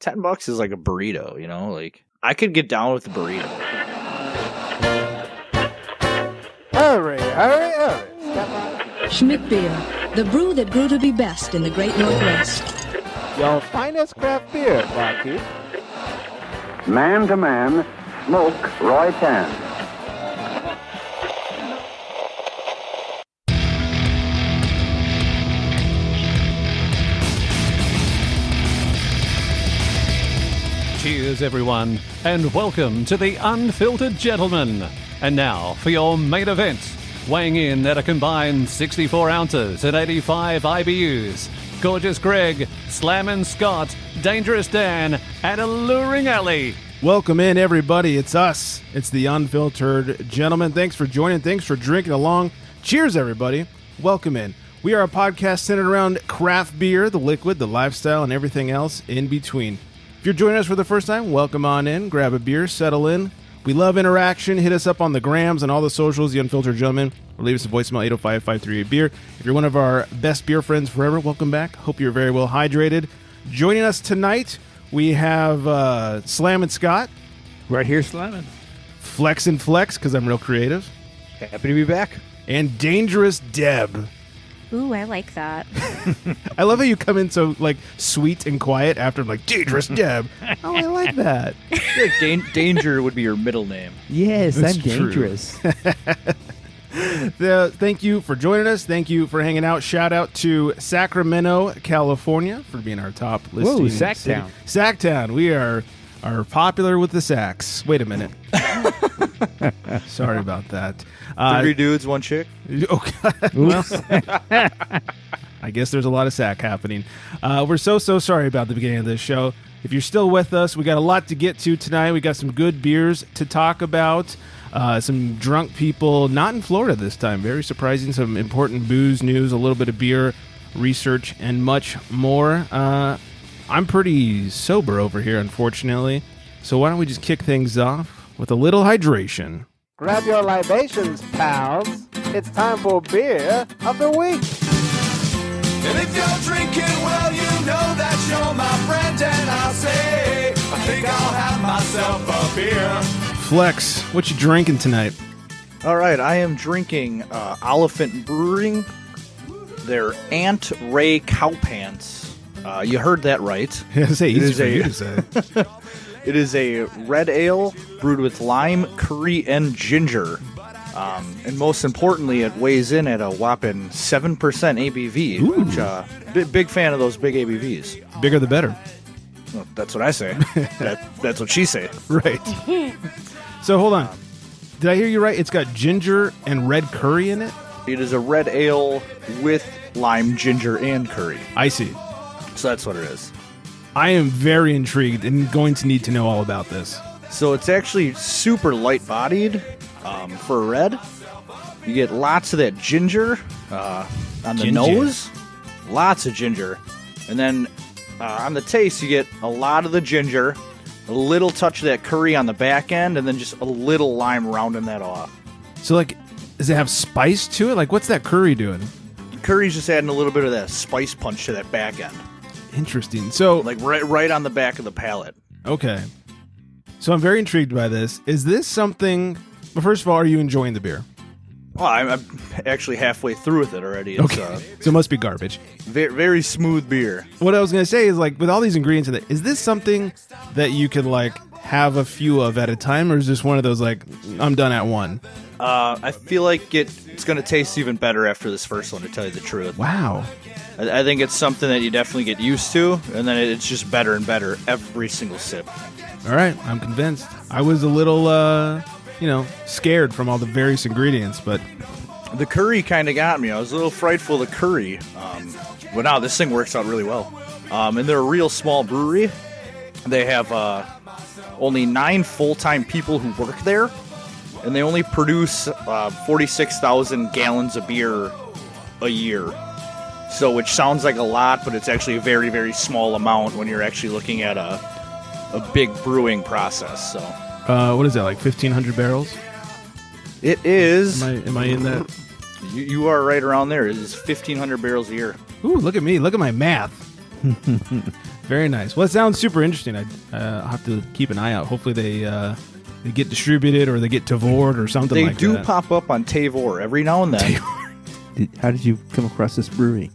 $10 is like a burrito, you know? Like, I could get down with a burrito. All right. Step on. Schmidt Beer, the brew that grew to be best in the great Northwest. Your finest craft beer, barkeep. Man to man, smoke Roy Tan. Cheers, everyone, and welcome to the Unfiltered Gentleman. And now for your main event, weighing in at a combined 64 ounces and 85 IBUs, Gorgeous Greg, Slammin' Scott, Dangerous Dan, and Alluring Ellie. Welcome in, everybody. It's us. It's the Unfiltered Gentleman. Thanks for joining. Thanks for drinking along. Cheers, everybody. Welcome in. We are a podcast centered around craft beer, the liquid, the lifestyle, and everything else in between. If you're joining us for the first time, welcome on in. Grab a beer, settle in. We love interaction. Hit us up on the grams and all the socials, the Unfiltered Gentleman, or leave us a voicemail, 805-538-BEER. If you're one of our best beer friends forever, welcome back. Hope you're very well hydrated. Joining us tonight, we have Slammin' Scott. Right here, slamming. Flex and Flex, because I'm real creative. Happy to be back. And Dangerous Deb. Ooh, I like that. I love how you come in so like sweet and quiet after like Dangerous Deb. Oh, I like that. Danger would be your middle name. Yes, That's I'm true. dangerous. Thank you for joining us. Thank you for hanging out. Shout out to Sacramento, California, for being our top listing. Whoa, Sacktown. Sacktown. We are popular with the sacks. Wait a minute. Sorry about that. 3 dudes, 1 chick. Okay. Well, I guess there's a lot of sack happening. We're so sorry about the beginning of this show. If you're still with us, we got a lot to get to tonight. We got some good beers to talk about. Some drunk people, not in Florida this time. Very surprising. Some important booze news, a little bit of beer research, and much more. I'm pretty sober over here, unfortunately. So why don't we just kick things off with a little hydration. Grab your libations, pals. It's time for Beer of the Week. And if you're drinking, well, you know that you're my friend. And I'll say, I think I'll have myself a beer. Flex, what you drinking tonight? All right, I am drinking Oliphant Brewing. Their Aunt Ray Cow Pants. You heard that right. Say easy for you to say. It is a red ale brewed with lime, curry, and ginger. And most importantly, it weighs in at a whopping 7% ABV. Ooh. Which, big fan of those big ABVs. Bigger the better. Well, that's what I say. That's what she say. Right. So hold on. Did I hear you right? It's got ginger and red curry in it? It is a red ale with lime, ginger, and curry. I see. So that's what it is. I am very intrigued and going to need to know all about this. So it's actually super light-bodied for a red. You get lots of that ginger on the nose. Lots of ginger. And then on the taste, you get a lot of the ginger, a little touch of that curry on the back end, and then just a little lime rounding that off. So, like, does it have spice to it? Like, what's that curry doing? Curry's just adding a little bit of that spice punch to that back end. Interesting. So, like right on the back of the palate. Okay. So I'm very intrigued by this. Is this something... Well, first of all, are you enjoying the beer? Well, I'm actually halfway through with it already. It's, okay. So it must be garbage. Very, very smooth beer. What I was going to say is, like, with all these ingredients in it, is this something that you could, like, have a few of at a time, or is this one of those, like, I'm done at one? I feel like it's going to taste even better after this first one, to tell you the truth. Wow. I think it's something that you definitely get used to, and then it's just better and better every single sip. All right, I'm convinced. I was a little, scared from all the various ingredients, but... The curry kind of got me. I was a little frightful of the curry. But now this thing works out really well. And they're a real small brewery. They have only 9 full-time people who work there, and they only produce 46,000 gallons of beer a year. So, which sounds like a lot, but it's actually a very, very small amount when you're actually looking at a big brewing process. So, what is that, like 1,500 barrels? It is. Am I in that? You are right around there. It is 1,500 barrels a year. Ooh, look at me. Look at my math. Very nice. Well, it sounds super interesting. I'll have to keep an eye out. Hopefully they get distributed or they get Tavored or something They like that. do pop up on Tavor every now and then. How did you come across this brewery?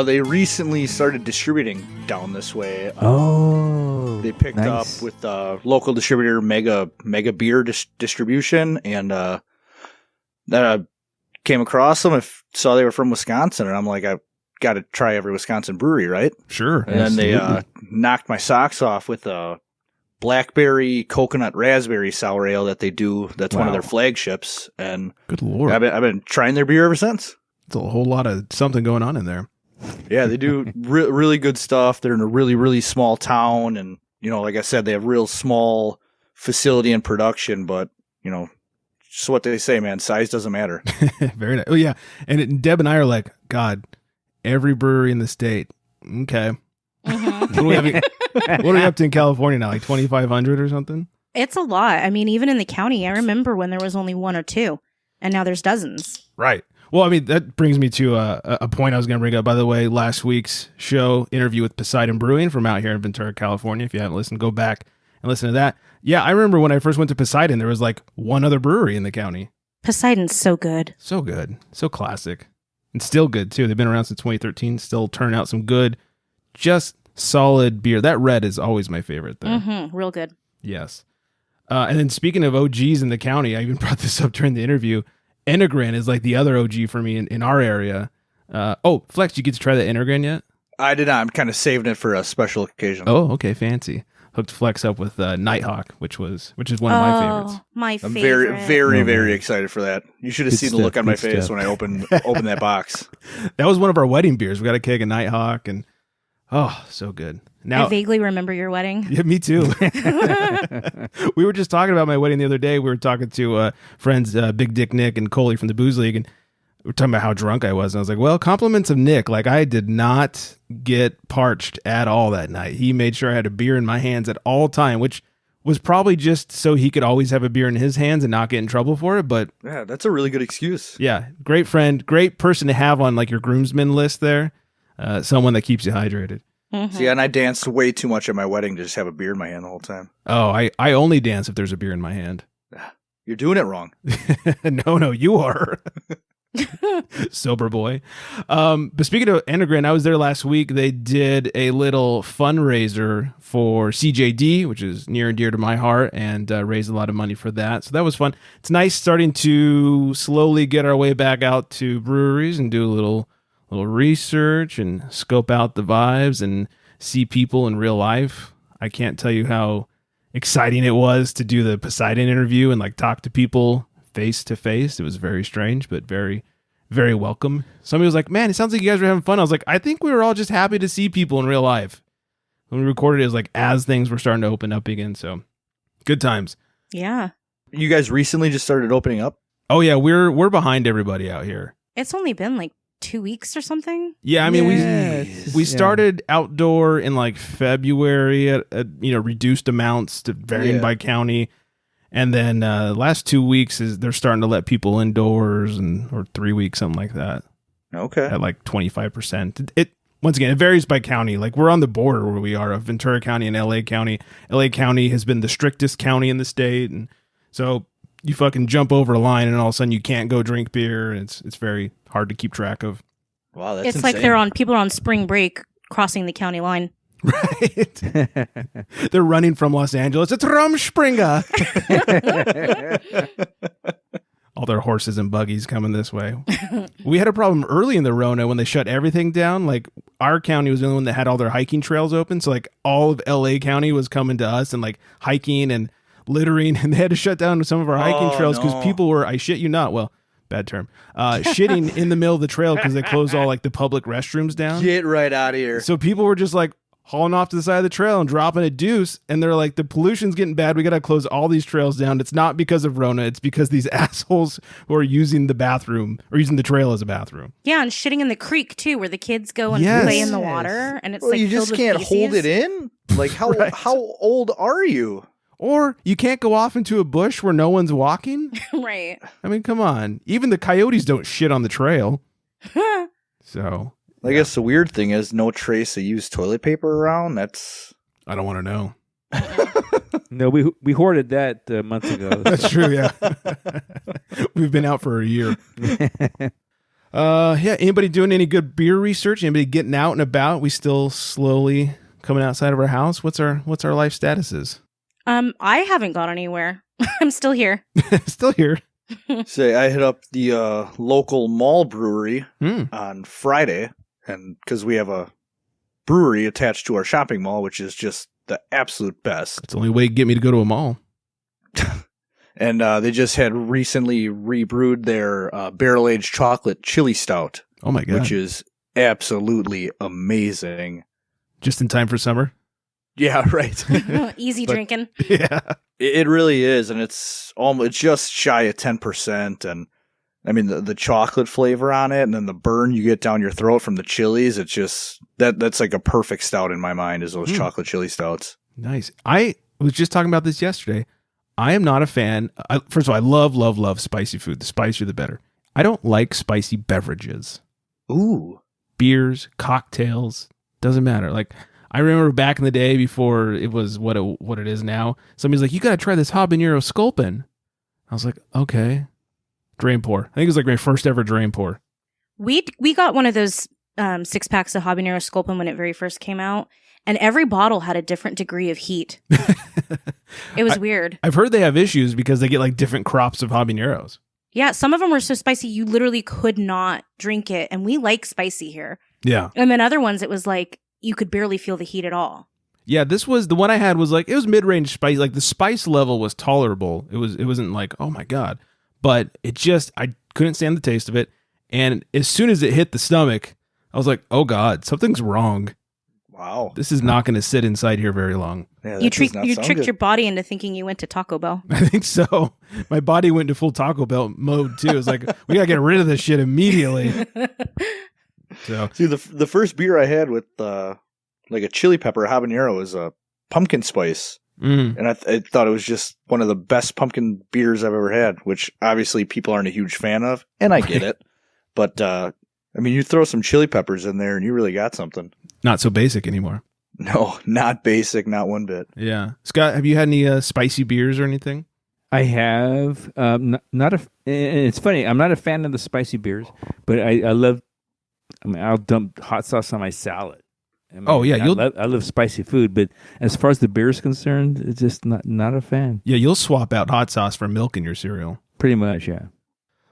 They recently started distributing down this way. Oh, They picked up with local distributor Mega Beer Distribution, and then came across them. I saw they were from Wisconsin, and I'm like, I've got to try every Wisconsin brewery, right? Sure. And then they knocked my socks off with a blackberry coconut raspberry sour ale that they do. That's one of their flagships, and Good Lord. I've been trying their beer ever since. It's a whole lot of something going on in there. Yeah, they do really good stuff. They're in a really small town, and like I said, they have real small facility and production. But just what they say, man, size doesn't matter. Very nice. Oh yeah, and Deb and I are like, God, every brewery in the state. Okay, what are we up to in California now? Like 2,500 or something? It's a lot. I mean, even in the county, I remember when there was only one or two, and now there's dozens. Right. Well, I mean, that brings me to a point I was going to bring up. By the way, last week's show interview with Firestone Brewing from out here in Ventura, California. If you haven't listened, go back and listen to that. Yeah, I remember when I first went to Poseidon, there was like one other brewery in the county. Poseidon's so good. So good. So classic. And still good, too. They've been around since 2013. Still turn out some good, just solid beer. That red is always my favorite there. Mm-hmm. Real good. Yes. And then speaking of OGs in the county, I even brought this up during the interview. Enegren is like the other OG for me in our area. Flex, you get to try the Enegren yet? I did not. I'm kind of saving it for a special occasion. Oh, okay, fancy. Hooked Flex up with Nighthawk, which is one of my favorites. My I'm favorite. very excited for that. You should have seen the look on my face when I opened that box. That was one of our wedding beers. We got a keg of Nighthawk, and so good. Now, I vaguely remember your wedding. Yeah, me too. We were just talking about my wedding the other day. We were talking to friends, Big Dick Nick and Coley from the Booze League, and we were talking about how drunk I was. And I was like, well, compliments of Nick. Like, I did not get parched at all that night. He made sure I had a beer in my hands at all time, which was probably just so he could always have a beer in his hands and not get in trouble for it. But yeah, that's a really good excuse. Yeah, great friend, great person to have on like your groomsmen list there. Someone that keeps you hydrated. Mm-hmm. See, and I danced way too much at my wedding to just have a beer in my hand the whole time. Oh, I only dance if there's a beer in my hand. You're doing it wrong. No, you are. Sober boy. But speaking of Enegren, I was there last week. They did a little fundraiser for CJD, which is near and dear to my heart, and raised a lot of money for that. So that was fun. It's nice starting to slowly get our way back out to breweries and do a little research and scope out the vibes and see people in real life. I can't tell you how exciting it was to do the Poseidon interview and like talk to people face to face. It was very strange, but very, very welcome. Somebody was like, man, it sounds like you guys were having fun. I was like, I think we were all just happy to see people in real life. When we recorded it, was like as things were starting to open up again. So good times. Yeah. You guys recently just started opening up? Oh yeah, we're behind everybody out here. It's only been like 2 weeks or something. Yeah, I mean we started outdoor in like February at reduced amounts to varying by county, and then last 2 weeks is they're starting to let people indoors or 3 weeks, something like that. Okay, at like 25%. It once again it varies by county. Like we're on the border where we are of Ventura County and LA County. LA County has been the strictest county in the state, and so you fucking jump over a line and all of a sudden you can't go drink beer. And it's very hard to keep track of. Wow, that's insane. Like people are on spring break crossing the county line. Right. They're running from Los Angeles. It's Rumspringa. All their horses and buggies coming this way. We had a problem early in the Rona when they shut everything down. Like our county was the only one that had all their hiking trails open. So like all of LA County was coming to us and like hiking and littering, and they had to shut down some of our hiking trails because people were, I shit you not, well, bad term, shitting in the middle of the trail because they closed all like the public restrooms down. Get right out of here. So people were just like hauling off to the side of the trail and dropping a deuce, and they're like, the pollution's getting bad, we gotta close all these trails down. It's not because of Rona, it's because these assholes who are using the bathroom or using the trail as a bathroom. Yeah, and shitting in the creek too, where the kids go and play in the water, and it's like you just can't hold it in. Like how how old are you? Or you can't go off into a bush where no one's walking. Right. I mean, come on. Even the coyotes don't shit on the trail. So I guess the weird thing is no trace of used toilet paper around. I don't want to know. No, we hoarded that months ago. That's true, yeah. We've been out for a year. Yeah, anybody doing any good beer research? Anybody getting out and about? We still slowly coming outside of our house? What's our life statuses? I haven't gone anywhere. I'm still here. Still here. Say, I hit up the local mall brewery on Friday, and because we have a brewery attached to our shopping mall, which is just the absolute best. It's the only way to get me to go to a mall. And they just had recently rebrewed their barrel-aged chocolate chili stout. Oh my God. Which is absolutely amazing. Just in time for summer? Yeah, right. Easy drinking. Yeah. It really is, and it's just shy of 10%, and I mean the chocolate flavor on it, and then the burn you get down your throat from the chilies. It's just that's like a perfect stout in my mind. Is those chocolate chili stouts? Nice. I was just talking about this yesterday. I am not a fan. First of all, I love spicy food. The spicier, the better. I don't like spicy beverages. Ooh, beers, cocktails, doesn't matter. Like, I remember back in the day before it was what it is now. Somebody's like, "You got to try this habanero sculpin." I was like, "Okay." Drain pour. I think it was like my first ever drain pour. We got one of those 6-packs of habanero sculpin when it very first came out, and every bottle had a different degree of heat. It was weird. I've heard they have issues because they get like different crops of habaneros. Yeah, some of them were so spicy you literally could not drink it, and we like spicy here. Yeah. And then other ones, it was like you could barely feel the heat at all. Yeah, this was the one I had was like it was mid-range spice. Like the spice level was tolerable. It wasn't like, oh my God, but I couldn't stand the taste of it. And as soon as it hit the stomach, I was like, oh God, something's wrong. Wow, this is not going to sit inside here very long. Yeah, you tricked your body into thinking you went to Taco Bell. I think so. My body went into full Taco Bell mode too. It's like we gotta get rid of this shit immediately. So see, the first beer I had with like a chili pepper habanero was a pumpkin spice, and I thought it was just one of the best pumpkin beers I've ever had. Which obviously people aren't a huge fan of, and I get it. But I mean, you throw some chili peppers in there, and you really got something. Not so basic anymore. No, not basic, not one bit. Yeah, Scott, have you had any spicy beers or anything? I have. It's funny. I'm not a fan of the spicy beers, but I love. I mean, I'll dump hot sauce on my salad. I mean, oh yeah, I love spicy food, but as far as the beer is concerned, it's just not a fan. Yeah, you'll swap out hot sauce for milk in your cereal. Pretty much, yeah.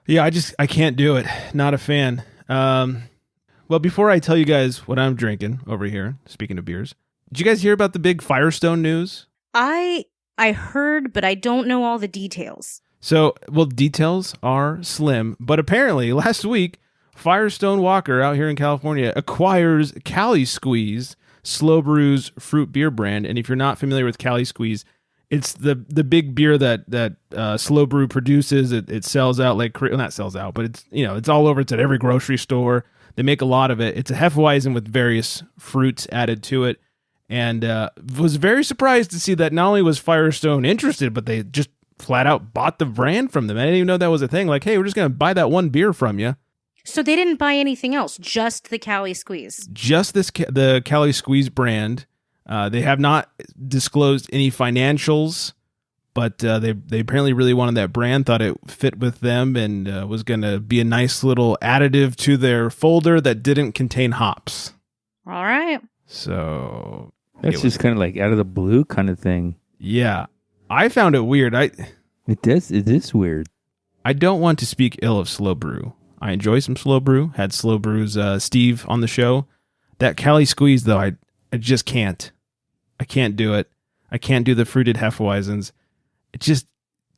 Yeah, I can't do it. Not a fan. Well, before I tell you guys what I'm drinking over here, speaking of beers, did you guys hear about the big Firestone news? I heard, but I don't know all the details. So, well, details are slim, but apparently last week, Firestone Walker out here in California acquires Cali-Squeeze, SLO Brew's fruit beer brand. And if you're not familiar with Cali-Squeeze, it's the big beer that SLO Brew produces. It sells out like, well, not sells out, but it's all over. It's at every grocery store. They make a lot of it. It's a Hefeweizen with various fruits added to it. And was very surprised to see that not only was Firestone interested, but they just flat out bought the brand from them. I didn't even know that was a thing. Like, hey, we're just going to buy that one beer from you. So they didn't buy anything else, just the Cali-Squeeze. Just the Cali-Squeeze brand. They have not disclosed any financials, but they apparently really wanted that brand, thought it fit with them, and was going to be a nice little additive to their folder that didn't contain hops. All right. So that's just kind of like out of the blue kind of thing. Yeah, I found it weird. It is weird. I don't want to speak ill of SLO Brew. I enjoy some SLO Brew. Had SLO Brew's Steve on the show. That Cali-Squeeze, though, I just can't. I can't do it. I can't do the fruited Hefeweizens. It just,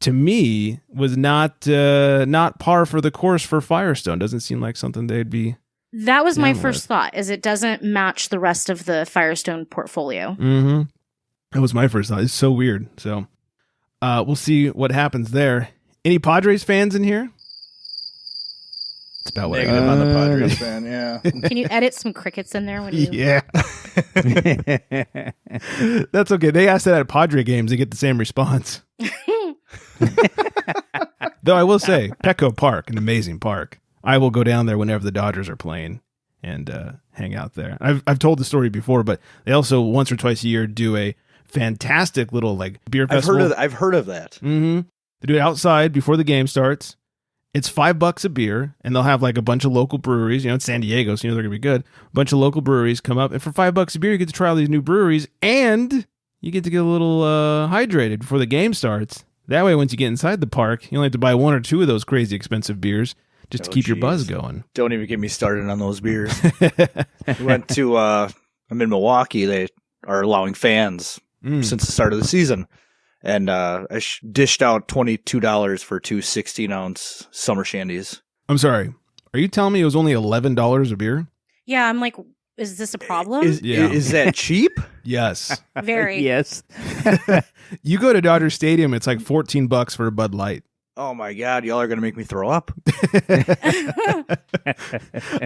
to me, was not par for the course for Firestone. Doesn't seem like something they'd be. That was my first thought, is it doesn't match the rest of the Firestone portfolio. Mm-hmm. That was my first thought. It's so weird. So we'll see what happens there. Any Padres fans in here? It's about what Negative on the Padres fan, yeah. Can you edit some crickets in there when you? Yeah. That's okay. They asked that at Padre games. They get the same response. Though I will say, Petco Park, an amazing park. I will go down there whenever the Dodgers are playing and hang out there. I've told the story before, but they also once or twice a year do a fantastic little like beer festival. I've heard of that. Mm-hmm. They do it outside before the game starts. It's $5 a beer, and they'll have like a bunch of local breweries. You know, it's San Diego, so you know they're gonna be good. A bunch of local breweries come up, and for $5 a beer, you get to try all these new breweries, and you get to get a little hydrated before the game starts. That way, once you get inside the park, you only have to buy 1 or 2 of those crazy expensive beers just to keep your buzz going. Don't even get me started on those beers. We went to, I'm in Milwaukee. They are allowing fans since the start of the season. And I dished out $22 for 2 16-ounce summer shandies. I'm sorry. Are you telling me it was only $11 a beer? Yeah, I'm like, is this a problem? Is that cheap? Yes. Very. Yes. You go to Dodger Stadium, it's like $14 for a Bud Light. Oh my God, y'all are going to make me throw up.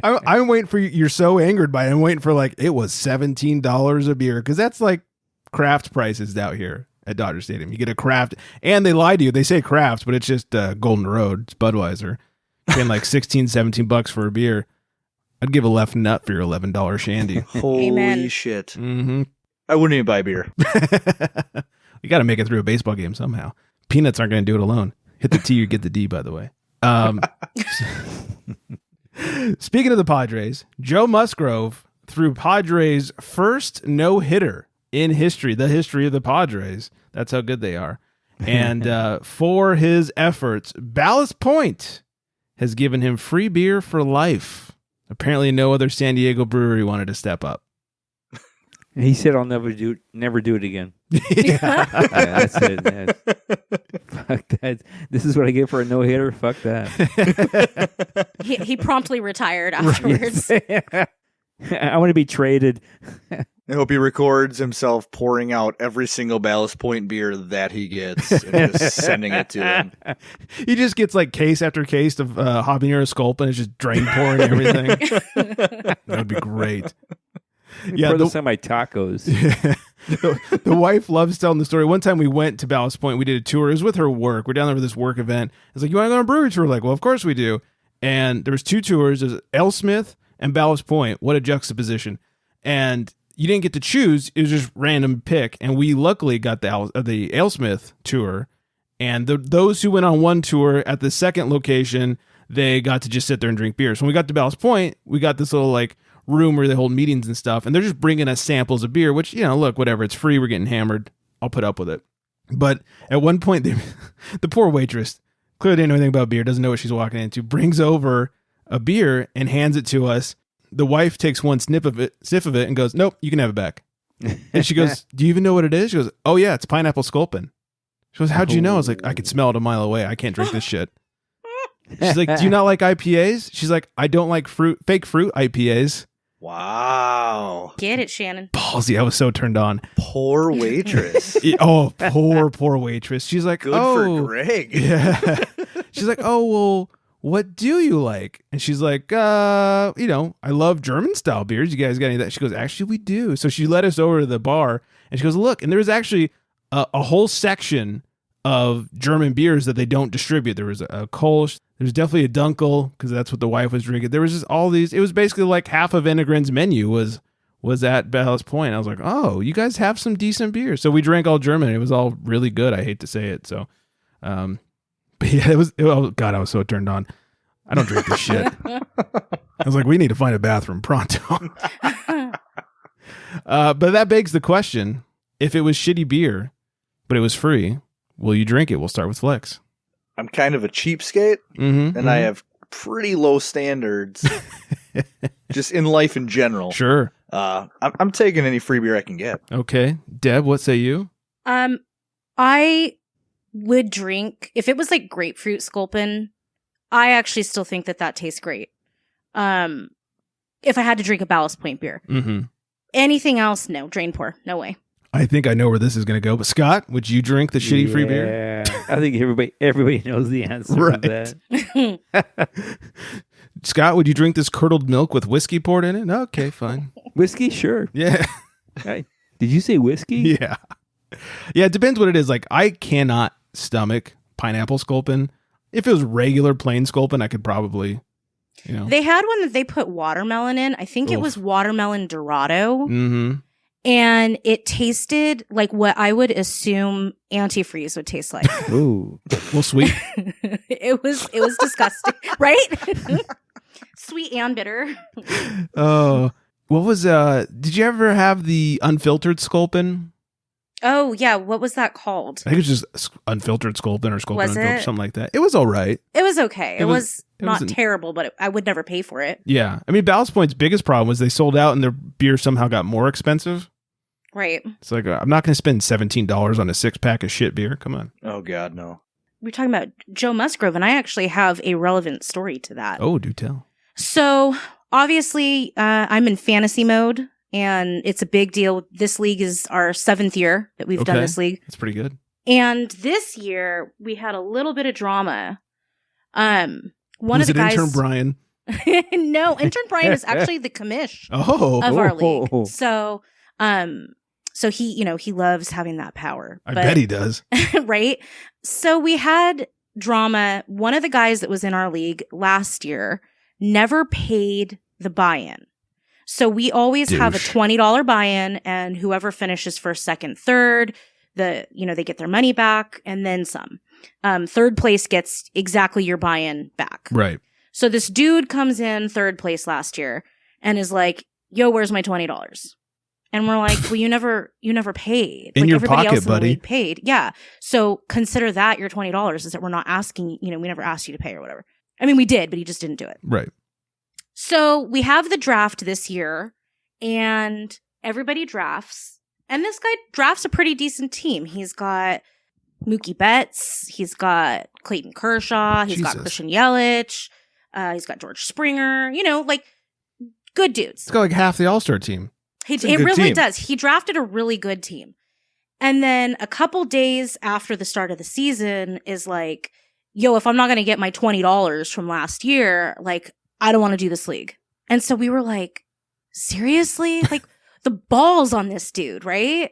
I'm waiting for you. You're so angered by it. I'm waiting for like, it was $17 a beer. Because that's like craft prices out here at Dodger Stadium. You get a craft, and they lie to you. They say craft, but it's just Golden Road. It's Budweiser. Paying like $16, $17 for a beer. I'd give a left nut for your $11 shandy. Holy Amen. shit. Mm-hmm. I wouldn't even buy beer. You got to make it through a baseball game somehow. Peanuts aren't going to do it alone. Hit the T, you get the D, by the way. Speaking of the Padres, Joe Musgrove threw Padres' first no-hitter in history, the history of the Padres. That's how good they are. And for his efforts, Ballast Point has given him free beer for life. Apparently no other San Diego brewery wanted to step up. He said, "I'll never do it again." Yeah. That's it. Fuck that. This is what I get for a no-hitter. Fuck that. He promptly retired afterwards. I want to be traded. I hope he records himself pouring out every single Ballast Point beer that he gets and just sending it to him. He just gets like case after case of habanero sculpin. It's just drain pouring everything. That would be great. Yeah, Pour this on my tacos. The wife loves telling the story. One time we went to Ballast Point. We did a tour. It was with her work. We're down there for this work event. It's like, you want to go on a brewery tour? We're like, well, of course we do. And there was 2 tours. There's Alesmith and Ballast Point. What a juxtaposition. And you didn't get to choose. It was just random pick. And we luckily got the Alesmith tour. And those who went on one tour at the second location, they got to just sit there and drink beer. So when we got to Ballast Point, we got this little like room where they hold meetings and stuff, and they're just bringing us samples of beer, which, you know, look, whatever, it's free, we're getting hammered, I'll put up with it. But at one point, the poor waitress clearly didn't know anything about beer, doesn't know what she's walking into, brings over a beer and hands it to us. The wife takes one sniff of it and goes, "Nope, you can have it back." And she goes, "Do you even know what it is?" She goes, "Oh yeah, it's pineapple sculpin." She goes, "How'd you know?" I was like, "I could smell it a mile away. I can't drink this shit." She's like, "Do you not like IPAs?" She's like, "I don't like fake fruit IPAs." Wow. Get it, Shannon. Ballsy. I was so turned on. Poor waitress. Poor waitress. She's like, Good for Greg. Yeah. She's like, "Oh, well, what do you like?" And she's like, I love German style beers. You guys got any of that?" She goes, "Actually, we do." So she led us over to the bar and she goes, "Look," and there was actually a whole section of German beers that they don't distribute. There was a Kolsch. There's definitely a Dunkel, because that's what the wife was drinking. There was just all these. It was basically like half of Enegren's menu was at Ballast Point. I was like, "Oh, you guys have some decent beer." So we drank all German. It was all really good. I hate to say it. So, but yeah, oh God, I was so turned on. I don't drink this shit. I was like, we need to find a bathroom pronto. But that begs the question: if it was shitty beer, but it was free, will you drink it? We'll start with Flex. I'm kind of a cheapskate, and I have pretty low standards just in life in general. Sure. I'm taking any free beer I can get. Okay. Deb, what say you? I would drink, if it was like grapefruit sculpin, I actually still think that tastes great. If I had to drink a Ballast Point beer. Mm-hmm. Anything else, no. Drain pour. No way. I think I know where this is going to go. But Scott, would you drink the shitty free beer? Yeah, I think everybody knows the answer Right. to that. Scott, would you drink this curdled milk with whiskey poured in it? Okay, fine. Whiskey, sure. Yeah. Did you say whiskey? Yeah. Yeah, it depends what it is. Like, I cannot stomach pineapple sculpin. If it was regular plain sculpin, I could probably You know? They had one that they put watermelon in. I think it was watermelon Dorado. Mm-hmm. And it tasted like what I would assume antifreeze would taste like. Ooh. Well, sweet. It was disgusting, right? Sweet and bitter. Oh, what was did you ever have the unfiltered Sculpin? Oh yeah, what was that called? I think it was just unfiltered Sculpin or Sculpin Was unfiltered, it? something like that. It was all right. It was okay. It was not wasn't- terrible, but I would never pay for it. Yeah. I mean, Ballast Point's biggest problem was they sold out and their beer somehow got more expensive. Right. It's like, I'm not going to spend $17 on a 6-pack of shit beer. Come on. Oh God, no. We're talking about Joe Musgrove, and I actually have a relevant story to that. Oh, do tell. So obviously, I'm in fantasy mode, and it's a big deal. This league is our 7th year that we've done this league. That's pretty good. And this year, we had a little bit of drama. One Who's of the it, guys... intern Brian? No, intern Brian is actually the commish Oh. of our league. So he loves having that power. I bet he does. Right? So we had drama. One of the guys that was in our league last year never paid the buy-in. So we always have a $20 buy-in, and whoever finishes first, second, third, they get their money back and then some. Third place gets exactly your buy-in back. Right. So this dude comes in third place last year and is like, "Yo, where's my $20?" And we're like, "Well, you never paid. In like, your everybody pocket, else in the buddy. league paid." Yeah. So consider that your $20 is that we're not asking, we never asked you to pay or whatever. I mean, we did, but he just didn't do it. Right. So we have the draft this year, and everybody drafts. And this guy drafts a pretty decent team. He's got Mookie Betts. He's got Clayton Kershaw. He's got Jesus. Christian Yelich. He's got George Springer. Good dudes. It's got like half the All-Star team. It a good really team. does. He drafted a really good team. And then a couple days after the start of the season is like, "Yo, if I'm not going to get my $20 from last year, I don't want to do this league." And so we were like, seriously? The balls on this dude, right?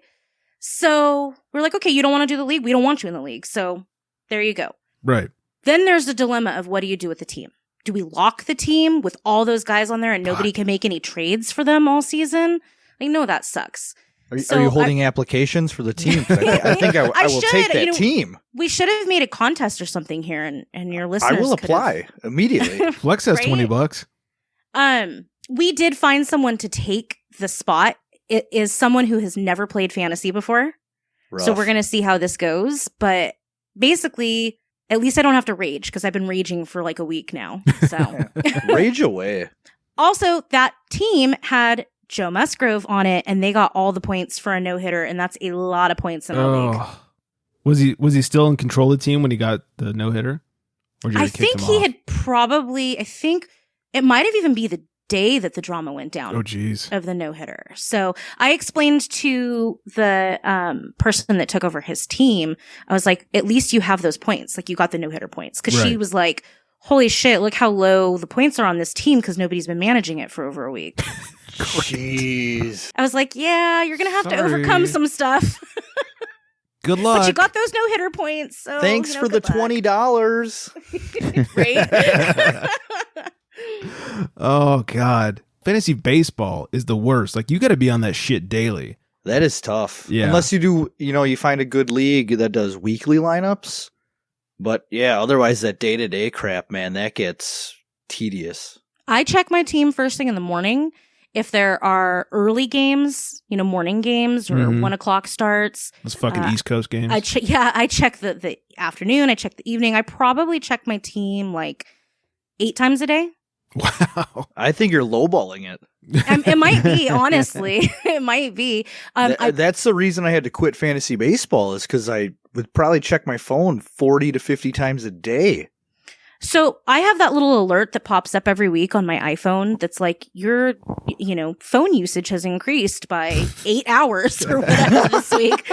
So we're like, okay, you don't want to do the league? We don't want you in the league. So there you go. Right. Then there's the dilemma of what do you do with the team? Do we lock the team with all those guys on there and nobody can make any trades for them all season? No, that sucks. Are you holding applications for the team? 'Cause I think I will take that team. We should have made a contest or something here, and your listeners I will could have- apply immediately. Flex has Right? $20. We did find someone to take the spot. It is someone who has never played fantasy before. So Rough. we're going to see how this goes. But basically, at least I don't have to rage because I've been raging for a week now. So Rage away. Also, that team had Joe Musgrove on it, and they got all the points for a no-hitter, and that's a lot of points in a league. Was he still in control of the team when he got the no-hitter? Or did I kick think him he off? had probably, I think it might have even be the day that the drama went down. Oh, geez. Of the no-hitter. So I explained to the person that took over his team, I was like, at least you have those points. You got the no-hitter points. Because she Right. was like, holy shit, look how low the points are on this team because nobody's been managing it for over a week. Jeez. I was like, yeah, you're going to have to Sorry. overcome some stuff. Good luck. But you got those no-hitter points. So, Thanks for the good luck. $20. Right? Oh, God. Fantasy baseball is the worst. You got to be on that shit daily. That is tough. Yeah. Unless you do, you find a good league that does weekly lineups. But yeah, otherwise that day-to-day crap, man, that gets tedious. I check my team first thing in the morning. If there are early games, morning games or 1 o'clock starts. Those fucking East Coast games. I check the afternoon. I check the evening. I probably check my team 8 times a day. Wow. I think you're lowballing it. It might be, honestly. It might be. That's the reason I had to quit fantasy baseball is because I would probably check my phone 40 to 50 times a day. So I have that little alert that pops up every week on my iPhone that's like, your, phone usage has increased by 8 hours or whatever this week.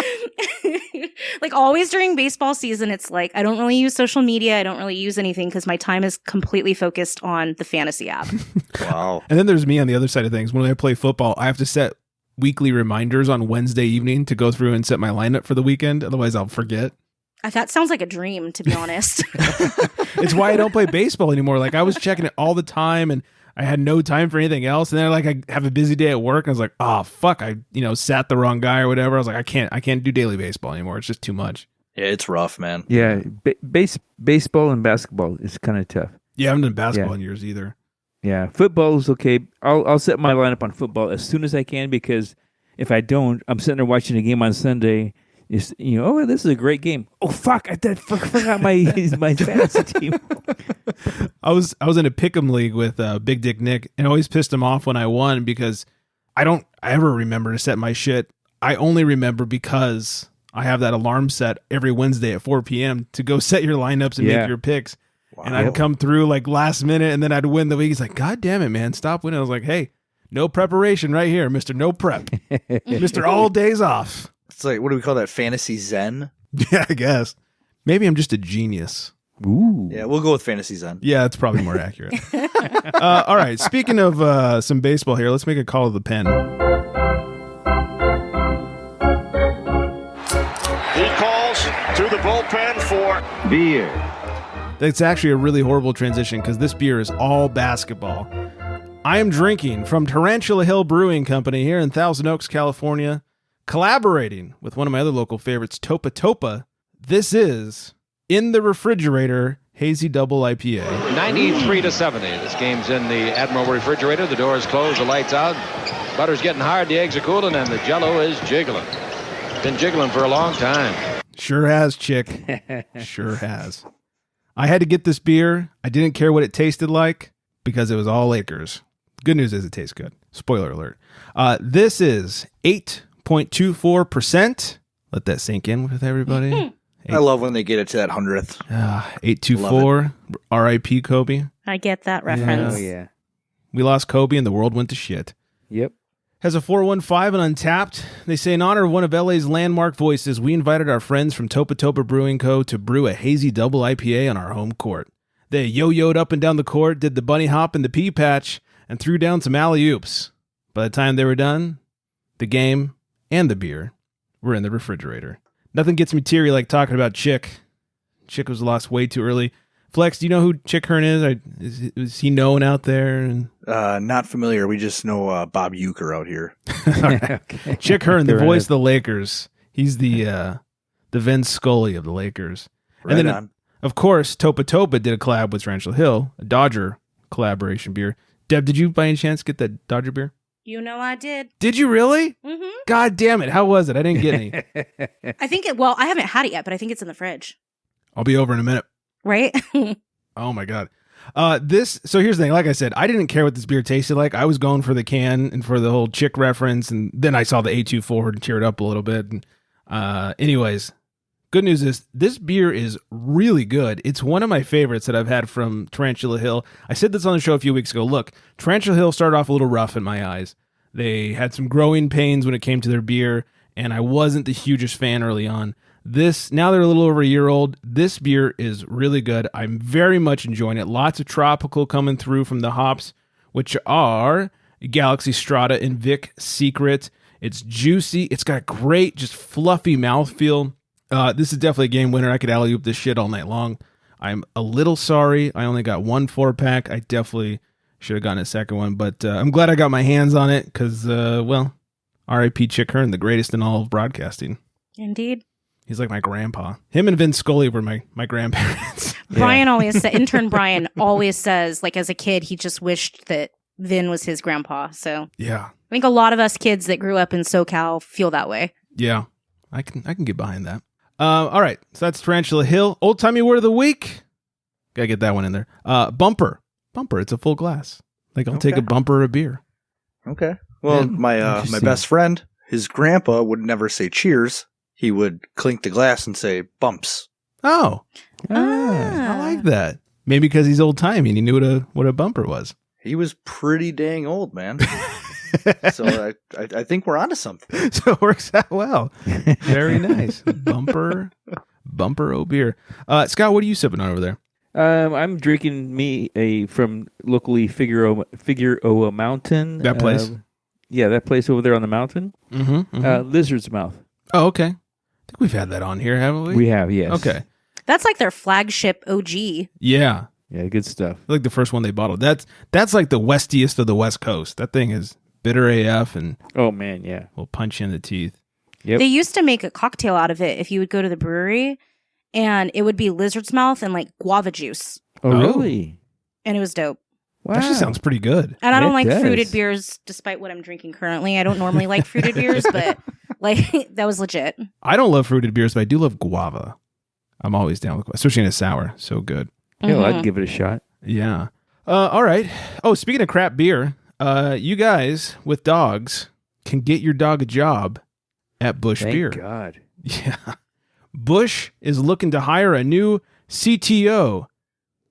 Always during baseball season, it's like, I don't really use social media. I don't really use anything because my time is completely focused on the fantasy app. Wow. And then there's me on the other side of things. When I play football, I have to set weekly reminders on Wednesday evening to go through and set my lineup for the weekend. Otherwise, I'll forget. That sounds like a dream, to be honest. It's why I don't play baseball anymore. Like, I was checking it all the time, and I had no time for anything else. And then, like, I have a busy day at work, and I was like, oh, fuck, I sat the wrong guy or whatever. I was like, I can't do daily baseball anymore. It's just too much. Yeah, it's rough, man. Yeah, baseball and basketball is kind of tough. Yeah, I haven't done basketball in years either. Yeah, football is okay. I'll set my lineup on football as soon as I can, because if I don't, I'm sitting there watching a game on Sunday. This is a great game. Oh fuck! I forgot my fantasy team. I was in a pick'em league with Big Dick Nick, and I always pissed him off when I won because I don't ever remember to set my shit. I only remember because I have that alarm set every Wednesday at 4 p.m. to go set your lineups and make your picks. Wow. And I'd come through like last minute, and then I'd win the week. He's like, God damn it, man, stop winning. I was like, hey, no preparation right here, Mr. No Prep. Mr. All Days Off. It's like, what do we call that? Fantasy Zen? Yeah, I guess. Maybe I'm just a genius. Ooh. Yeah, we'll go with Fantasy Zen. Yeah, it's probably more accurate. All right, speaking of some baseball here, let's make a call to the pen. He calls to the bullpen for beer. That's actually a really horrible transition because this beer is all basketball. I am drinking from Tarantula Hill Brewing Company here in Thousand Oaks, California, collaborating with one of my other local favorites, Topa Topa. This is In the Refrigerator Hazy Double IPA. 93-70. This game's in the Admiral refrigerator. The door is closed, the lights out. Butter's getting hard, the eggs are cooling, and the Jell-O is jiggling. Been jiggling for a long time. Sure has, chick. Sure has. I had to get this beer. I didn't care what it tasted like because it was all Lakers. Good news is it tastes good. Spoiler alert. This is 8.24%. Let that sink in with everybody. I love when they get it to that 100th. 824. R.I.P. Kobe. I get that reference. Oh, yeah. We lost Kobe and the world went to shit. Yep. Has a 415 and Untapped. They say, in honor of one of LA's landmark voices, we invited our friends from Topa Topa Brewing Co. to brew a hazy double IPA on our home court. They yo-yoed up and down the court, did the bunny hop and the pea patch, and threw down some alley-oops. By the time they were done, the game and the beer were in the refrigerator. Nothing gets me teary like talking about Chick. Chick was lost way too early. Flex, do you know who Chick Hearn is? Is he known out there? Not familiar. We just know Bob Uecker out here. Okay. Chick Hearn, the voice of the Lakers. He's the Vin Scully of the Lakers. Right and then, on. Of course, Topa Topa did a collab with Tarantula Hill, a Dodger collaboration beer. Deb, did you by any chance get that Dodger beer? You know I did. Did you really? Mm-hmm. God damn it. How was it? I didn't get any. I think I haven't had it yet, but I think it's in the fridge. I'll be over in a minute. Right? Oh my God. So here's the thing. Like I said, I didn't care what this beer tasted like. I was going for the can and for the whole Chick reference. And then I saw the 824 to cheer it up a little bit. And, anyways, good news is this beer is really good. It's one of my favorites that I've had from Tarantula Hill. I said this on the show a few weeks ago. Look, Tarantula Hill started off a little rough in my eyes. They had some growing pains when it came to their beer, and I wasn't the hugest fan early on. Now they're a little over a year old. This beer is really good. I'm very much enjoying it. Lots of tropical coming through from the hops, which are Galaxy Strata and Vic Secret. It's juicy. It's got great, just fluffy mouthfeel. This is definitely a game winner. I could alley-oop this shit all night long. I'm a little sorry I only got one 4-pack. I definitely should have gotten a second one, but I'm glad I got my hands on it because, R.I.P. Chick Hearn, the greatest in all of broadcasting. Indeed. He's like my grandpa. Him and Vin Scully were my grandparents. Brian always said, intern Brian always says, like as a kid, he just wished that Vin was his grandpa. So yeah, I think a lot of us kids that grew up in SoCal feel that way. Yeah, I can get behind that. All right, so that's Tarantula Hill. Old timey word of the week. Gotta get that one in there. Bumper. It's a full glass. Like I'll take a bumper of beer. Okay. Well, my best friend, his grandpa would never say cheers. He would clink the glass and say bumps. Oh, I like that. Maybe because he's old timey and he knew what a bumper was. He was pretty dang old, man. So I think we're onto something. So it works out well. Very nice. Bumper o beer. Scott, what are you sipping on over there? I'm drinking from locally Figueroa Mountain. That place? Yeah, that place over there on the mountain. Mm-hmm. Lizard's Mouth. Oh, okay. think we've had that on here, haven't we? We have, yes. Okay. That's like their flagship OG. Yeah. Yeah, good stuff. Like the first one they bottled. That's like the westiest of the West Coast. That thing is bitter AF and oh man, yeah, will punch you in the teeth. Yep. They used to make a cocktail out of it if you would go to the brewery, and it would be lizard's mouth and like guava juice. Oh, really? And it was dope. Wow. Actually sounds pretty good. And I don't like fruited beers, despite what I'm drinking currently. I don't normally like fruited beers, but like that was legit. I don't love fruited beers, but I do love guava. I'm always down with guava, especially in a sour. So good. Yeah, well, I'd give it a shot. Yeah. All right. Oh, speaking of crap beer, you guys with dogs can get your dog a job at Busch Beer. Thank God. Yeah. Busch is looking to hire a new CTO,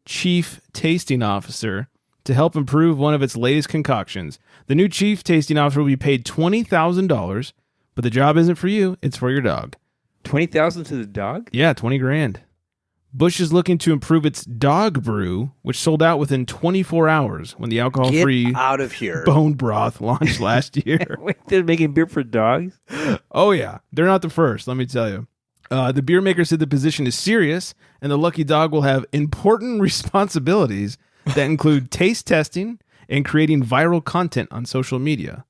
Chief Tasting Officer, to help improve one of its latest concoctions. The new Chief Tasting Officer will be paid $20,000, but the job isn't for you, it's for your dog. $20,000 to the dog? Yeah, $20,000. Busch is looking to improve its dog brew, which sold out within 24 hours when the alcohol-free out of here bone broth launched last year. Wait, they're making beer for dogs? Oh, yeah. They're not the first, let me tell you. The beer maker said the position is serious, and the lucky dog will have important responsibilities that include taste testing and creating viral content on social media.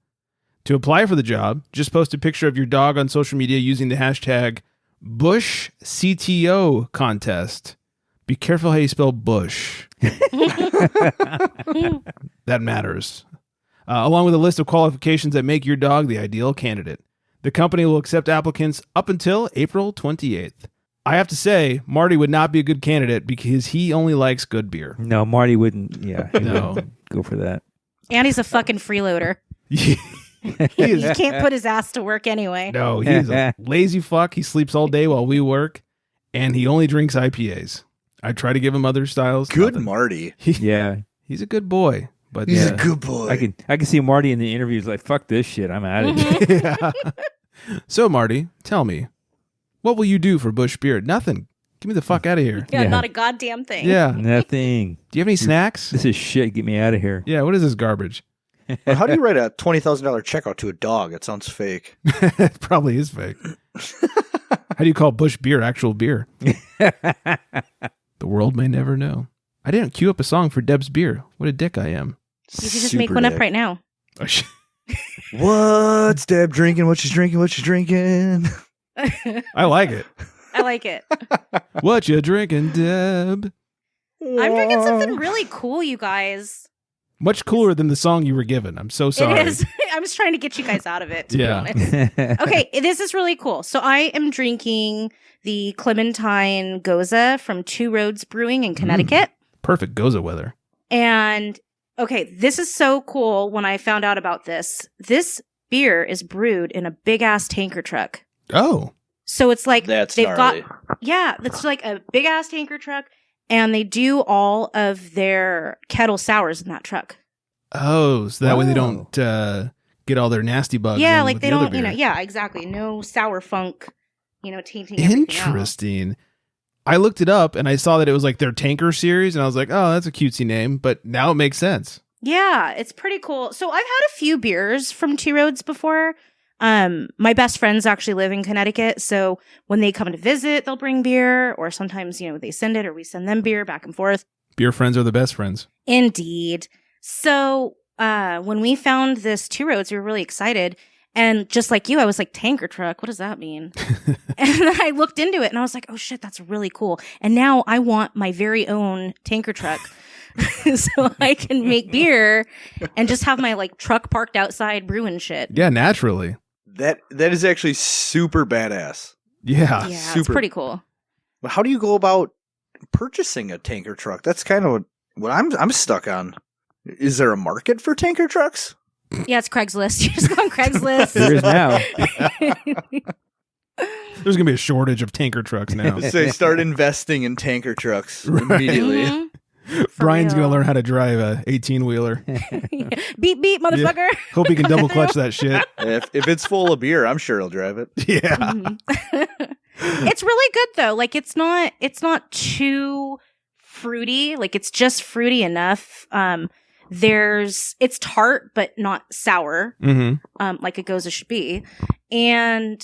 To apply for the job, just post a picture of your dog on social media using the hashtag Busch CTO contest. Be careful how you spell Busch. That matters. Along with a list of qualifications that make your dog the ideal candidate. The company will accept applicants up until April 28th. I have to say, Marty would not be a good candidate because he only likes good beer. No, Marty wouldn't. Yeah, he No. wouldn't go for that. And he's a fucking freeloader. He can't put his ass to work anyway. No, he's a lazy fuck. He sleeps all day while we work, and he only drinks IPAs. I try to give him other styles. Good nothing. Marty. Yeah, He's a good boy. But He's a good boy. I can see Marty in the interviews like, fuck this shit, I'm out of here. Yeah. So, Marty, tell me, what will you do for Busch Beer? Nothing. Get me the fuck out of here. Yeah, not a goddamn thing. Yeah. Nothing. Do you have any snacks? This is shit. Get me out of here. Yeah, what is this garbage? Well, how do you write a $20,000 check out to a dog? It sounds fake. It probably is fake. How do you call Busch Beer actual beer? The world may never know. I didn't queue up a song for Deb's beer. What a dick I am. You can just make one up right now. What's Deb drinking? What she's drinking? What she's drinking? I like it. I like it. What you drinking, Deb? I'm drinking something really cool, you guys. Much cooler than the song you were given. I'm so sorry. It is. I'm just trying to get you guys out of it, to be Yeah. honest. Okay, this is really cool. So I am drinking the Clementine Gose from Two Roads Brewing in Connecticut. Perfect Gose weather. And okay, this is so cool when I found out about this. This beer is brewed in a big ass tanker truck. Oh. So it's like That's they've gnarly. it's like a big ass tanker truck, and they do all of their kettle sours in that truck. Oh, so that way they don't get all their nasty bugs. Yeah, in like with they the other don't, beer. yeah, exactly. No sour funk, tainting everything else. Interesting. I looked it up and I saw that it was like their tanker series, and I was like, oh, that's a cutesy name, but now it makes sense. Yeah, it's pretty cool. So I've had a few beers from Two Roads before. My best friends actually live in Connecticut, so when they come to visit, they'll bring beer, or sometimes, they send it or we send them beer, back and forth. Beer friends are the best friends. Indeed. So when we found this Two Roads, we were really excited. And just like you, I was like, tanker truck, what does that mean? And then I looked into it and I was like, oh shit, that's really cool. And now I want my very own tanker truck so I can make beer and just have my like truck parked outside brewing shit. Yeah, naturally. That is actually super badass. Yeah. Yeah, super. it's pretty cool. But how do you go about purchasing a tanker truck? That's kind of what I'm stuck on. Is there a market for tanker trucks? Yeah, it's Craigslist. You just go on Craigslist. There is now. There's going to be a shordage of tanker trucks now. So they start investing in tanker trucks immediately. Mm-hmm. Brian's going to real. learn how to drive a 18-wheeler. Beep, beep, motherfucker. Hope he can double clutch that shit. If it's full of beer, I'm sure he'll drive it. Yeah. It's really good though. Like it's not too fruity. Like it's just fruity enough. It's tart but not sour. Mm-hmm. Like a Gose should be. And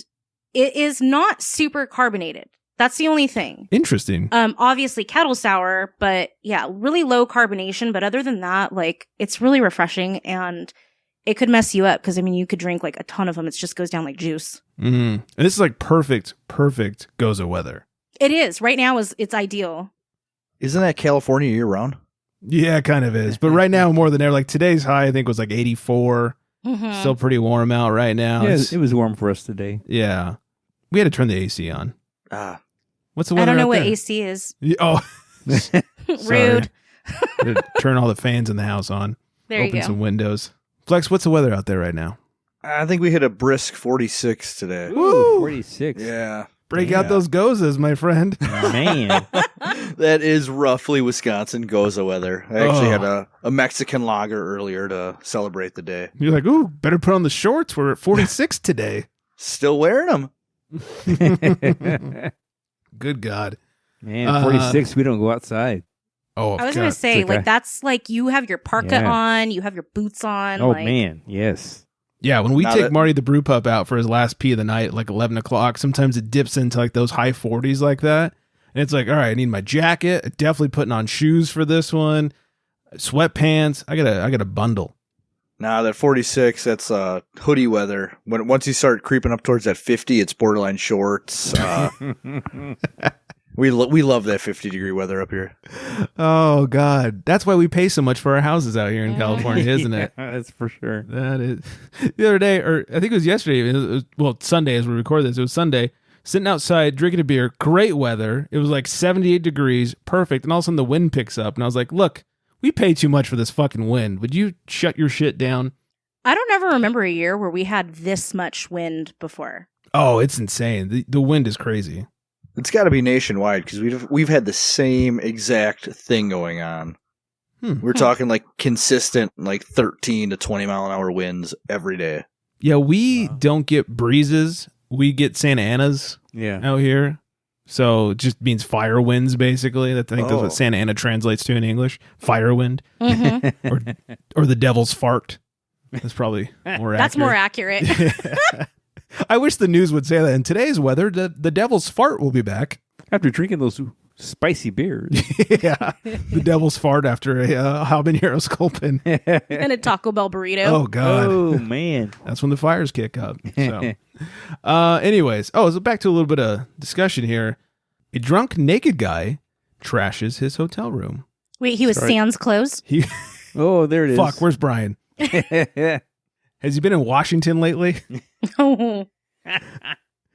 It is not super carbonated. That's the only thing. Interesting. Obviously kettle sour, but yeah, really low carbonation. But other than that, like, it's really refreshing, and it could mess you up because, I mean, you could drink like a ton of them. It just goes down like juice. And this is like perfect Gose weather. It is. Right now it's ideal. Isn't that California year round? Yeah, it kind of is. But right now, more than ever, like today's high, I think, was like 84. Mm-hmm. Still pretty warm out right now. Yeah, it was warm for us today. Yeah. We had to turn the AC on. What's the weather? I don't know out what there? AC is. Oh. Rude. Turn all the fans in the house on. There you Open go. some windows. Flex, what's the weather out there right now? I think we hit a brisk 46 today. Woo! 46. Yeah. Break out those Goses, my friend. Man. That is roughly Wisconsin Gose weather. I actually had a Mexican lager earlier to celebrate the day. You're like, ooh, better put on the shorts. We're at 46 today. Still wearing them. Good God. Man, 46, we don't go outside. Oh, I was going to say, It's okay. like, that's like you have your parka Yeah. on, you have your boots on. Oh, like, man, yes. Yeah, when we Now take that- Marty the brew pup out for his last pee of the night, like 11 o'clock, sometimes it dips into like those high 40s like that. And it's like, all right, I need my jacket. Definitely putting on shoes for this one. Sweatpants. I got a bundle. Nah, that 46, that's hoodie weather. Once you start creeping up towards that 50, it's borderline shorts. We love that 50-degree weather up here. Oh, God. That's why we pay so much for our houses out here in California, isn't it? That's for sure. That is. The other day, or I think it was yesterday, well, Sunday as we record this, it was Sunday, sitting outside, drinking a beer, great weather. It was like 78 degrees, perfect. And all of a sudden the wind picks up. And I was like, look, we pay too much for this fucking wind. Would you shut your shit down? I don't ever remember a year where we had this much wind before. Oh, it's insane. The wind is crazy. It's got to be nationwide because we've had the same exact thing going on. We're talking like consistent, like 13 to 20 mile an hour winds every day. Yeah, we don't get breezes. We get Santa Anas out here. So it just means fire winds, basically. I think that's what Santa Ana translates to in English. Fire wind. or the devil's fart. That's probably more accurate. That's more accurate. I wish the news would say that in today's weather, the devil's fart will be back. After drinking those spicy beers. Yeah, the devil's fart after a habanero sculpin. And a Taco Bell burrito. Oh, God. Oh, man. That's when the fires kick up. So, anyways. So back to a little bit of discussion here. A drunk naked guy trashes his hotel room. Wait, he was sans clothes? Oh, there it is. Fuck, where's Brian? Has he been in Washington lately? Oh. I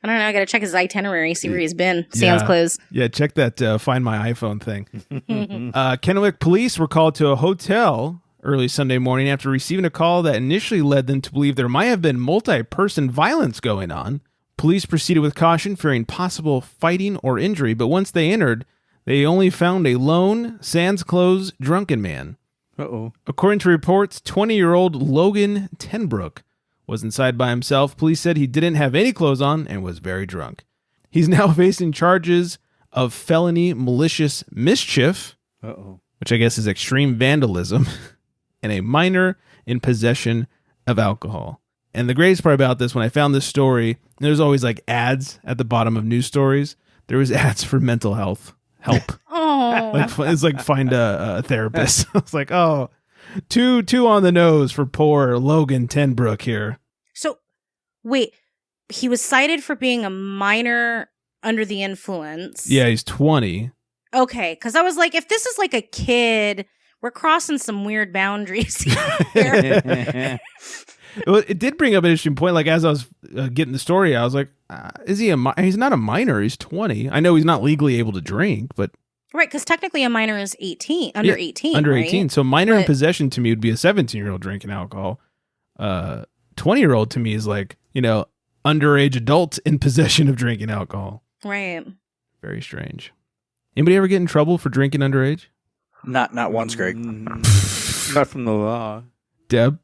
don't know. I got to check his itinerary, see where he's been. Sans clothes. Yeah, check that Find My iPhone thing. Kennewick police were called to a hotel early Sunday morning after receiving a call that initially led them to believe there might have been multi-person violence going on. Police proceeded with caution, fearing possible fighting or injury, but once they entered, they only found a lone, sans clothes, drunken man. Uh-oh. According to reports, 20-year-old Logan Tenbrook was inside by himself. Police said he didn't have any clothes on and was very drunk. He's now facing charges of felony malicious mischief, which I guess is extreme vandalism, and a minor in possession of alcohol. And the greatest part about this, when I found this story, there's always like ads at the bottom of news stories. There was ads for mental health help. It's like find a therapist. I was like, oh, two on the nose for poor Logan Tenbrook here. So, wait, he was cited for being a minor under the influence. Yeah, he's 20. Okay, because I was like, if this is like a kid, we're crossing some weird boundaries here. Well, it did bring up an interesting point. Like, as I was getting the story, I was like, is he he's not a minor. He's 20. I know he's not legally able to drink, but... Right, because technically a minor is 18, under 18, Under right? 18. So minor in possession to me would be a 17-year-old drinking alcohol. 20-year-old to me is like, underage adult in possession of drinking alcohol. Right. Very strange. Anybody ever get in trouble for drinking underage? Not once, Greg. Not from the law. Deb?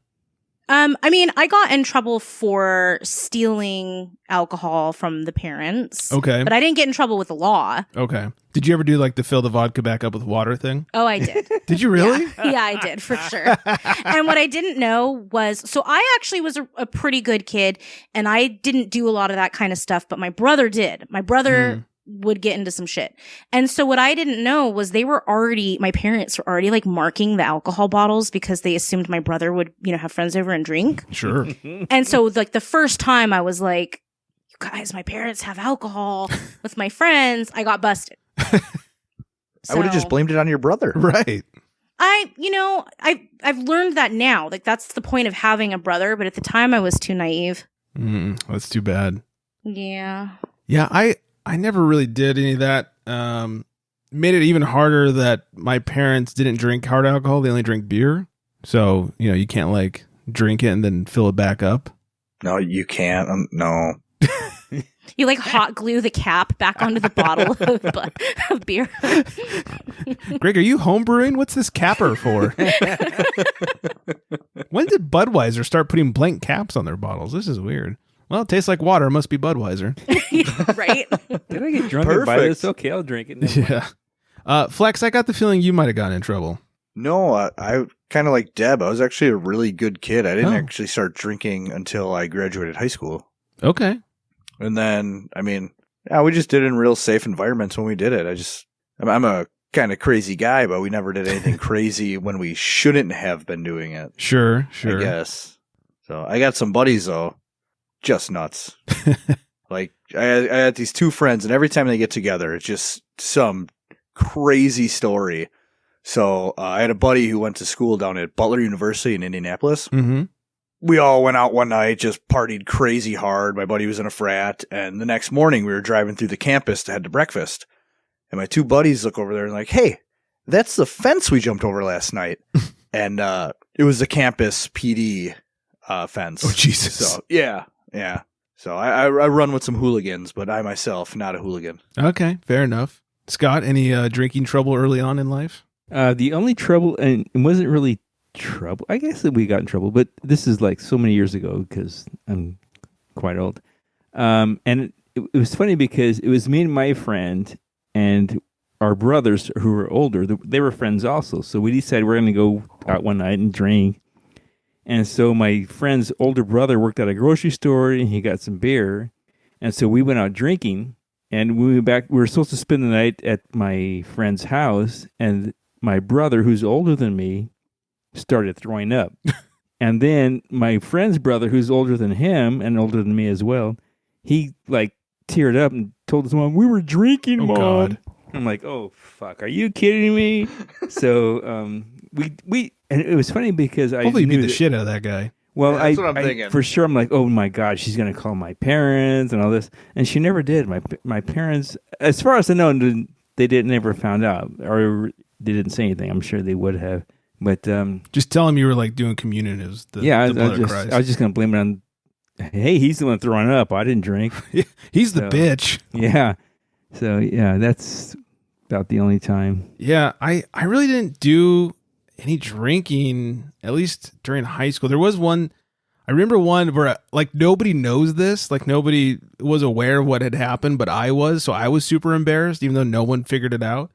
I mean, I got in trouble for stealing alcohol from the parents. Okay. But I didn't get in trouble with the law. Okay. Did you ever do like the fill the vodka back up with water thing? Oh, I did. Did you really? Yeah, I did for sure. And what I didn't know was, so I actually was a pretty good kid and I didn't do a lot of that kind of stuff, but my brother did. My brother would get into some shit. And so what I didn't know was my parents were already like marking the alcohol bottles because they assumed my brother would, have friends over and drink. Sure. And so like the first time I was like, you guys, my parents have alcohol with my friends, I got busted. I would have just blamed it on your brother. Right. I've learned that now. Like that's the point of having a brother, but at the time I was too naive. That's too bad. Yeah. Yeah, I never really did any of that. Made it even harder that my parents didn't drink hard alcohol. They only drink beer. So, you can't like drink it and then fill it back up. No, you can't. No. You like hot glue the cap back onto the bottle of beer. Greg, are you homebrewing? What's this capper for? When did Budweiser start putting blank caps on their bottles? This is weird. Well, it tastes like water. It must be Budweiser. Right? Did I get drunk and buy this? Okay, I'll drink it. Yeah. Flex, I got the feeling you might have gotten in trouble. No, I kind of like Deb. I was actually a really good kid. I didn't actually start drinking until I graduated high school. Okay. And then, we just did it in real safe environments when we did it. I'm a kind of crazy guy, but we never did anything crazy when we shouldn't have been doing it. Sure. I guess. So I got some buddies, though, just nuts. Like, I had these two friends, and every time they get together, it's just some crazy story. So I had a buddy who went to school down at Butler University in Indianapolis. Mm-hmm. We all went out one night, just partied crazy hard. My buddy was in a frat, and the next morning we were driving through the campus to head to breakfast. And my two buddies look over there and like, hey, that's the fence we jumped over last night. And it was the campus PD fence. Oh, Jesus. So, yeah. So I run with some hooligans, but I myself, not a hooligan. Okay, fair enough. Scott, any drinking trouble early on in life? The only trouble, and it wasn't really trouble. I guess that we got in trouble, but this is like so many years ago because I'm quite old. And it was funny because it was me and my friend and our brothers who were older. They were friends also. So we decided we're going to go out one night and drink. And so my friend's older brother worked at a grocery store and he got some beer. And so we went out drinking and we went back. We were supposed to spend the night at my friend's house, and my brother, who's older than me, started throwing up. And then my friend's brother, who's older than him and older than me as well, he like teared up and told his mom, "We were drinking, Mom." God. I'm like, "Oh fuck, are you kidding me?" So we and it was funny because I hopefully you beat knew the shit out of that guy. Well, Yeah, that's what I'm thinking. For sure, I'm like, oh my God, she's gonna call my parents and all this, and she never did. My parents, as far as I know, they never found out, or they didn't say anything. I'm sure they would have, but just tell him you were like doing communion. It was the blood of Christ. I was just gonna blame it on. Hey, he's the one throwing up. I didn't drink. He's the bitch. Yeah. So yeah, that's about the only time. Yeah, I really didn't do any drinking, at least during high school. There was one, I remember one where like nobody knows this, like nobody was aware of what had happened, but I was, so I was super embarrassed, even though no one figured it out.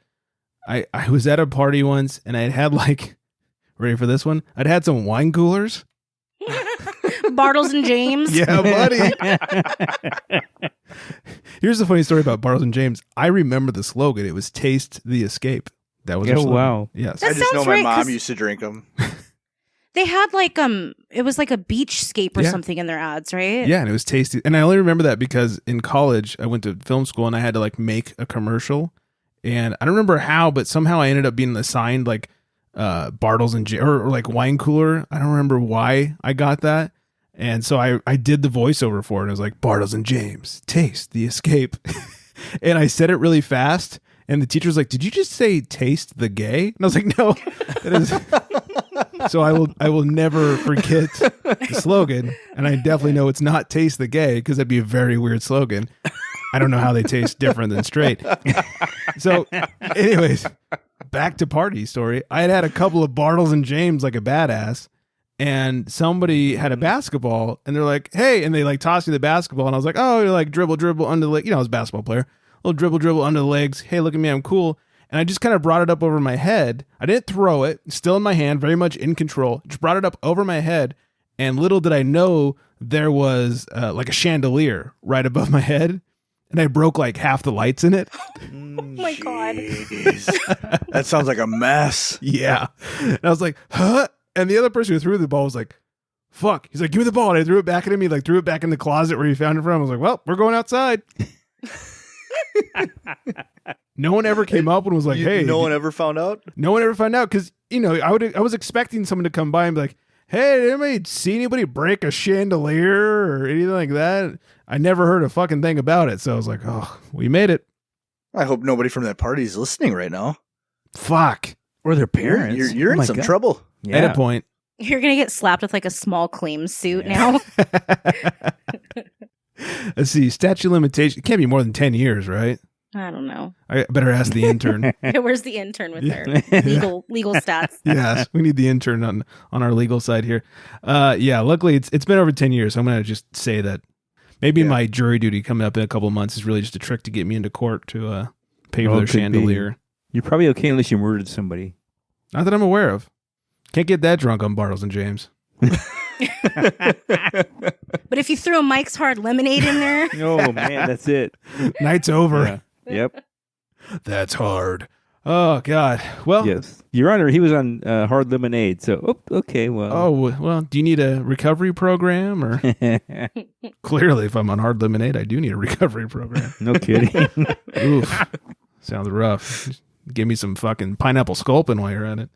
I was at a party once and I had like, ready for this one? I'd had some wine coolers. Bartles and James. Yeah, buddy. Here's the funny story about Bartles and James. I remember the slogan. It was "Taste the Escape." That was their slogan. Wow. Yes. That I just know sounds my right, mom 'cause used to drink them. They had like it was like a beachscape or Yeah. something in their ads, right? Yeah, and it was tasty. And I only remember that because in college I went to film school and I had to like make a commercial. And I don't remember how, but somehow I ended up being assigned like Bartles and or like wine cooler. I don't remember why I got that. And so I did the voiceover for it. I was like, Bartles and James, taste the escape. And I said it really fast. And the teacher was like, "Did you just say taste the gay?" And I was like, "No." That is. So I will never forget the slogan. And I definitely know it's not taste the gay because that'd be a very weird slogan. I don't know how they taste different than straight. So anyways, back to party story. I had a couple of Bartles and James like a badass. and somebody had a basketball, and they're like, "Hey!" and they like tossed me the basketball, and I was like, "Oh, you're like dribble under the leg." I was a basketball player. A little dribble under the legs. Hey, look at me, I'm cool. And I just kind of brought it up over my head. I didn't throw it, still in my hand, very much in control. Just brought it up over my head, and little did I know there was like a chandelier right above my head, and I broke like half the lights in it. Oh my God. That sounds like a mess. Yeah. And I was like, huh? And the other person who threw the ball was like, fuck. He's like, give me the ball. And I threw it back at him. He like threw it back in the closet where he found it from. I was like, well, we're going outside. No one ever came up and was like, hey. No one ever found out? No one ever found out because, I was expecting someone to come by and be like, hey, did anybody see anybody break a chandelier or anything like that? I never heard a fucking thing about it. So I was like, oh, we made it. I hope nobody from that party is listening right now. Fuck. Or their parents. You're in some trouble. Yeah. At a point. You're going to get slapped with like a small claims suit now. Let's see. Statute of limitation. It can't be more than 10 years, right? I don't know. I better ask the intern. Where's the intern with their legal stats? Yes, we need the intern on our legal side here. Luckily it's been over 10 years. So I'm going to just say that maybe my jury duty coming up in a couple of months is really just a trick to get me into court to pay for their chandelier. You're probably okay unless you murdered somebody. Not that I'm aware of. Can't get that drunk on Bartles and James. But if you threw a Mike's Hard Lemonade in there. Oh, man, that's it. Night's over. Yeah. Yep. That's hard. Oh, God. Well. Yes. Your Honor, he was on hard lemonade. So, okay, well. Oh, well, do you need a recovery program? Or clearly, if I'm on hard lemonade, I do need a recovery program. No kidding. Oof. Sounds rough. Give me some fucking pineapple sculpin while you're at it.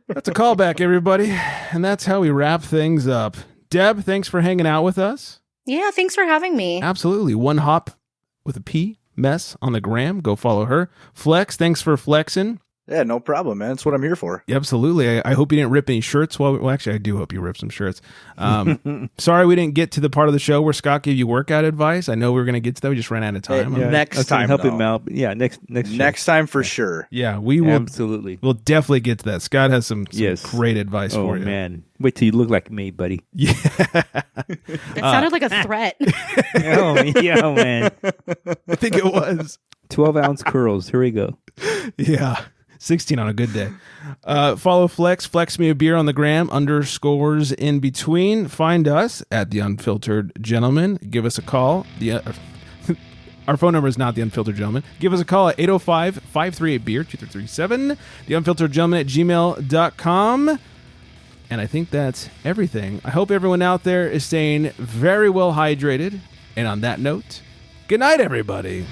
That's a callback, everybody. And that's how we wrap things up. Deb, thanks for hanging out with us. Yeah, thanks for having me. Absolutely. One hop with a P, mess on the gram. Go follow her. Flex, thanks for flexing. Yeah, no problem, man. That's what I'm here for. Yeah, absolutely. I hope you didn't rip any shirts. Well, actually, I do hope you ripped some shirts. Sorry we didn't get to the part of the show where Scott gave you workout advice. I know we were going to get to that. We just ran out of time. Next time, help him out. Yeah, next time for sure. Yeah, we will. Absolutely. We'll definitely get to that. Scott has some great advice for you. Oh, man. Wait till you look like me, buddy. Yeah. That sounded like a threat. Yeah, man. I think it was. 12-ounce curls. Here we go. Yeah. 16 on a good day. Follow Flex. Flex me a beer on the gram. _ in between. Find us at The Unfiltered Gentleman. Give us a call. Our phone number is not The Unfiltered Gentleman. Give us a call at 805-538-BEER, 2337. TheUnfilteredGentleman@gmail.com. And I think that's everything. I hope everyone out there is staying very well hydrated. And on that note, good night, everybody.